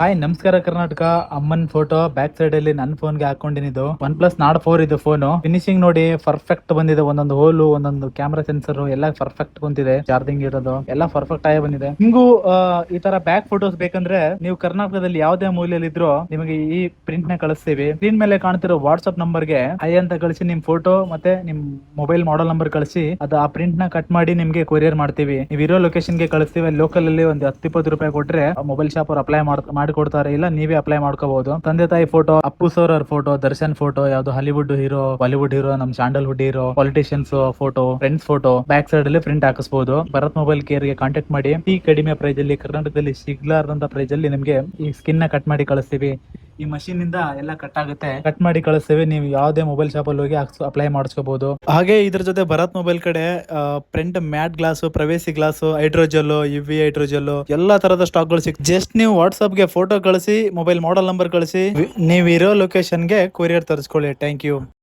Hi ನಮಸ್ಕಾರ ಕರ್ನಾಟಕ. ಅಮ್ಮನ್ photo back side ಅಲ್ಲಿ ನನ್ನ ಫೋನ್ ಗೆ ಹಾಕೊಂಡಿದ್ದು ಒನ್ ಪ್ಲಸ್ ನಾಡ್ 4 ಇದು ಫೋನ್. ಫಿನಿಶಿಂಗ್ ನೋಡಿ ಪರ್ಫೆಕ್ಟ್ ಬಂದಿದೆ. ಒಂದೊಂದು ಹೋಲು, ಒಂದೊಂದು ಕ್ಯಾಮ್ರಾ ಸೆನ್ಸರ್ ಎಲ್ಲ ಪರ್ಫೆಕ್ಟ್ ಬಂದಿದೆ. ಚಾರ್ಜಿಂಗ್ ಇರೋದು ಎಲ್ಲ ಪರ್ಫೆಕ್ಟ್ ಆಗಿ ಬಂದಿದೆ. ನಿಮ್ಗೂ ಈ ತರ ಬ್ಯಾಕ್ ಫೋಟೋಸ್ ಬೇಕಂದ್ರೆ ನೀವು ಕರ್ನಾಟಕದಲ್ಲಿ ಯಾವುದೇ ಮೂಲೆಯಲ್ಲಿ ಇದ್ರೂ ನಿಮಗೆ ಈ ಪ್ರಿಂಟ್ ನ ಕಳಿಸ್ತೀವಿ. ಸ್ಕ್ರೀನ್ ಮೇಲೆ ಕಾಣ್ತಿರೋ ವಾಟ್ಸ್ಆಪ್ ನಂಬರ್ ಗೆ ಐ ಅಂತ ಕಳಿಸಿ ನಿಮ್ ಫೋಟೋ ಮತ್ತೆ ನಿಮ್ ಮೊಬೈಲ್ ಮಾಡೆಲ್ ನಂಬರ್ ಕಳಿಸಿ ಅದು ಆ ಪ್ರಿಂಟ್ ನ ಕಟ್ ಮಾಡಿ ನಿಮ್ಗೆ ಕೊರಿಯರ್ ಮಾಡ್ತೀವಿ. ನೀವು ಇರೋ ಲೊಕೇಶನ್ ಗೆ ಕಳಿಸ್ತೀವಿ. ಲೋಕಲ್ ಅಲ್ಲಿ ಒಂದು 10-20 ರೂಪಾಯಿ ಕೊಟ್ರೆ ಮೊಬೈಲ್ ಶಾಪ್ ಅವ್ರು ಅಪ್ಲೈ ಮಾಡಿ ಕೊಡ್ತಾರೆ. ಇಲ್ಲ ನೀವೇ ಅಪ್ಲೈ ಮಾಡ್ಕೋಬಹುದು. ತಂದೆ ತಾಯಿ ಫೋಟೋ, ಅಪ್ಪು ಸರ್ ಅವ್ರ ಫೋಟೋ, ದರ್ಶನ್ ಫೋಟೋ, ಯಾವ್ದು ಹಾಲಿವುಡ್ ಹೀರೋ, ಬಾಲಿವುಡ್ ಹೀರೋ, ನಮ್ Sandalwood hero, politicians photo, friends photo back side ಅಲ್ಲಿ ಪ್ರಿಂಟ್ ಹಾಕಿಸಬಹುದು. ಭರತ್ ಮೊಬೈಲ್ ಕೇರ್ ಗೆ ಕಾಂಟ್ಯಾಕ್ಟ್ ಮಾಡಿ. ಈ ಕಡಿಮೆ ಪ್ರೈಸ್ ಅಲ್ಲಿ ಕರ್ನಾಟಕದಲ್ಲಿ ಸಿಗ್ಲಾರ್ದಂತ ಪ್ರೈಸ್ ಅಲ್ಲಿ ನಿಮ್ಗೆ ಈ ಸ್ಕಿನ್ ನ ಕಟ್ ಮಾಡಿ ಕಳಿಸ್ತೀವಿ. ಈ ಮಷೀನ್ ಇಂದ ಎಲ್ಲ ಕಟ್ ಆಗುತ್ತೆ. ಕಟ್ ಮಾಡಿ ಕಳಿಸ್ತೇವೆ. ನೀವು ಯಾವುದೇ ಮೊಬೈಲ್ ಶಾಪ್ ಅಲ್ಲಿ ಹೋಗಿ ಅಪ್ಲೈ ಮಾಡಿಸ್ಕೋಬಹುದು. ಹಾಗೆ ಇದ್ರ ಜೊತೆ ಭರತ್ ಮೊಬೈಲ್ ಕಡೆ print matte glass, privacy glass, hydrogel, UV hydrogel ಎಲ್ಲಾ ತರದ ಸ್ಟಾಕ್ ಗಳು ಸಿಗುತ್ತೆ. ಜಸ್ಟ್ ನೀವು ವಾಟ್ಸ್ಆಪ್ ಗೆ ಫೋಟೋ ಕಳಿಸಿ, ಮೊಬೈಲ್ ಮಾಡೆಲ್ ನಂಬರ್ ಕಳಿಸಿ, ನೀವು ಇರೋ ಲೊಕೇಶನ್ ಗೆ ಕೊರಿಯರ್ ತರಿಸ್ಕೊಳ್ಳಿ. Thank you.